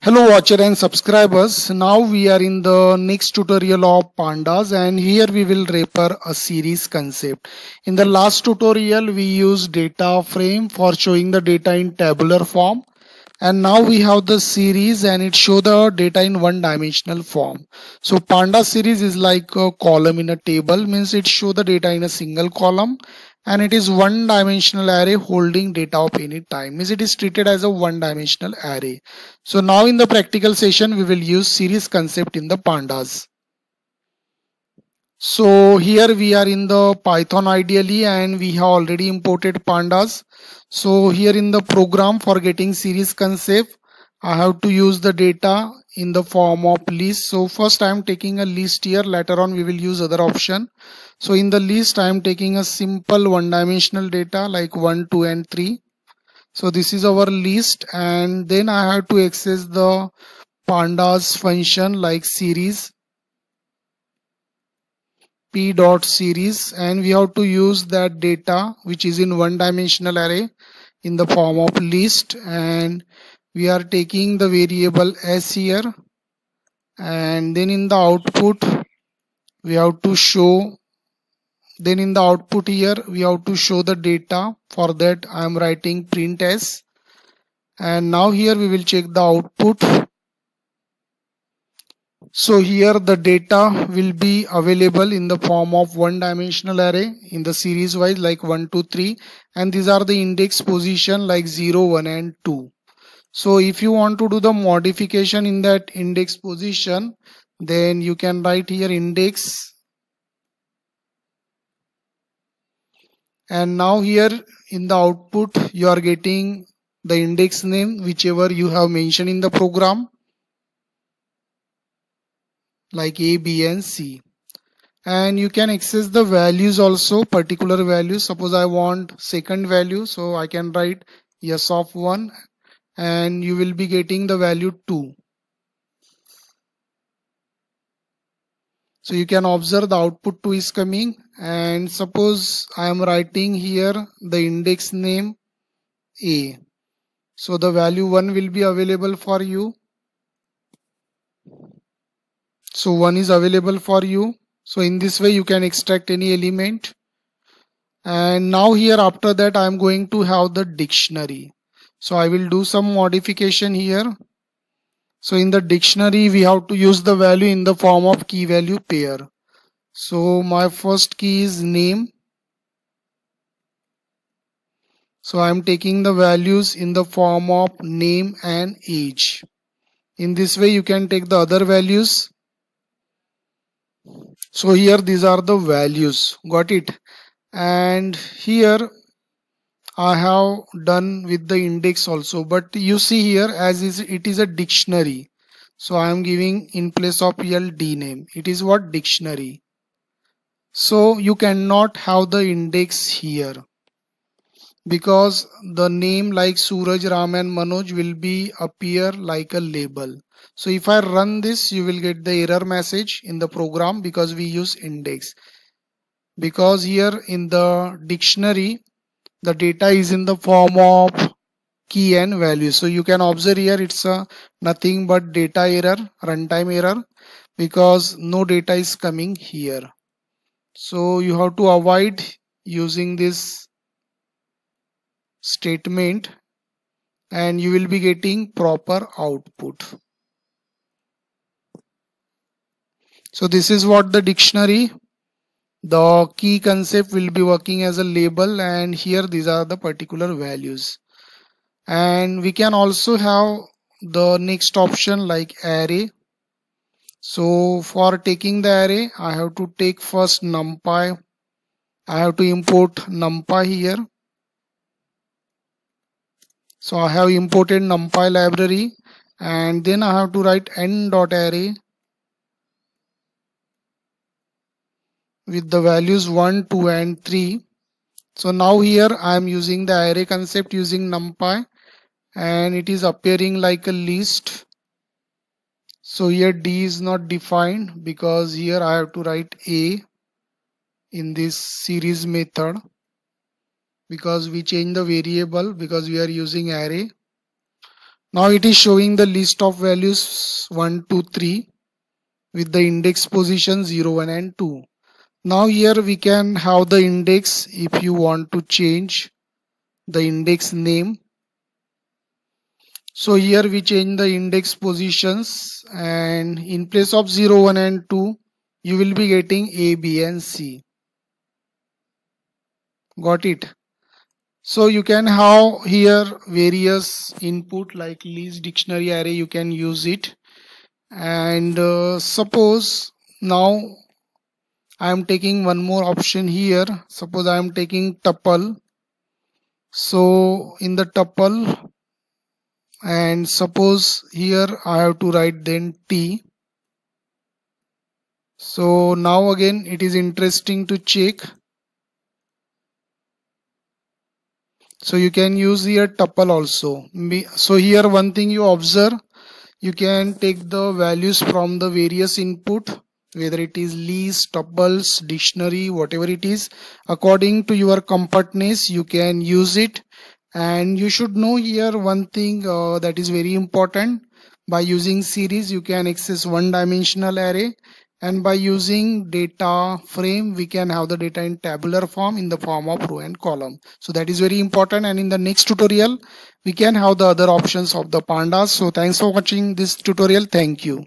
Hello watcher and subscribers. Now we are in the next tutorial of pandas, and here we will repair a series concept. In the last tutorial we used data frame for showing the data in tabular form, and now we have the series and it show the data in one dimensional form. So panda series is like a column in a table, means it show the data in a single column, and it is one dimensional array holding data of any time, means it is treated as a one dimensional array. So now in the practical session we will use series concept in the pandas. So here we are in the Python ideally, and we have already imported pandas. So here in the program for getting series concept, I have to use the data in the form of list. So first I am taking a list here, later on we will use other option. So in the list I am taking a simple one dimensional data like 1, 2 and 3. So this is our list, and then I have to access the pandas function like series p dot series, and we have to use that data which is in one dimensional array in the form of list, and we are taking the variable s here, and then in the output we have to show, then in the output here we have to show the data. For that I am writing print s, and now here we will check the output. So here the data will be available in the form of one dimensional array in the series wise like 1, 2, 3, and these are the index position like 0, 1 and 2. So if you want to do the modification in that index position, then you can write here index, and now here in the output you are getting the index name whichever you have mentioned in the program like A, B and C. And you can access the values also, particular values. Suppose I want second value, so I can write yes of 1, and you will be getting the value 2. So you can observe the output 2 is coming, and suppose I am writing here the index name A, so the value 1 will be available for you. So 1 is available for you. So in this way you can extract any element. And now here after that I am going to have the dictionary. So I will do some modification here. So in the dictionary we have to use the value in the form of key value pair. So my first key is name. So I am taking the values in the form of name and age. In this way you can take the other values. So here these are the values, got it? And here I have done with the index also, but you see here as is it is a dictionary, so I am giving in place of ld name, it is what dictionary. So you cannot have the index here because the name like Suraj, Ram and Manoj will be appear like a label. So if I run this you will get the error message in the program because we use index, because here in the dictionary the data is in the form of key and value. So you can observe here it's a nothing but data error, runtime error, because no data is coming here. So you have to avoid using this statement and you will be getting proper output. So this is what the dictionary, the key concept will be working as a label, and here these are the particular values. And we can also have the next option like array. So for taking the array I have to take first numpy, I have to import numpy here. So I have imported numpy library, and then I have to write n.array with the values 1, 2 and 3. So now here I am using the array concept using numpy, and it is appearing like a list. So here D is not defined because here I have to write A in this series method because we change the variable because we are using array. Now it is showing the list of values 1, 2, 3 with the index position 0, 1 and 2. Now here we can have the index if you want to change the index name. So here we change the index positions, and in place of 0, 1 and 2 you will be getting A, B and C. Got it? So you can have here various input like list, dictionary, array, you can use it. And suppose now I am taking one more option here. Suppose I am taking tuple. So in the tuple, and suppose here I have to write then T. So now again it is interesting to check. So you can use here tuple also. So here one thing you observe, you can take the values from the various input, whether it is list, tuples, dictionary, whatever it is, according to your comfortness you can use it. And you should know here one thing that is very important. By using series you can access one dimensional array, and by using data frame we can have the data in tabular form in the form of row and column. So that is very important, and in the next tutorial we can have the other options of the pandas. So thanks for watching this tutorial. Thank you.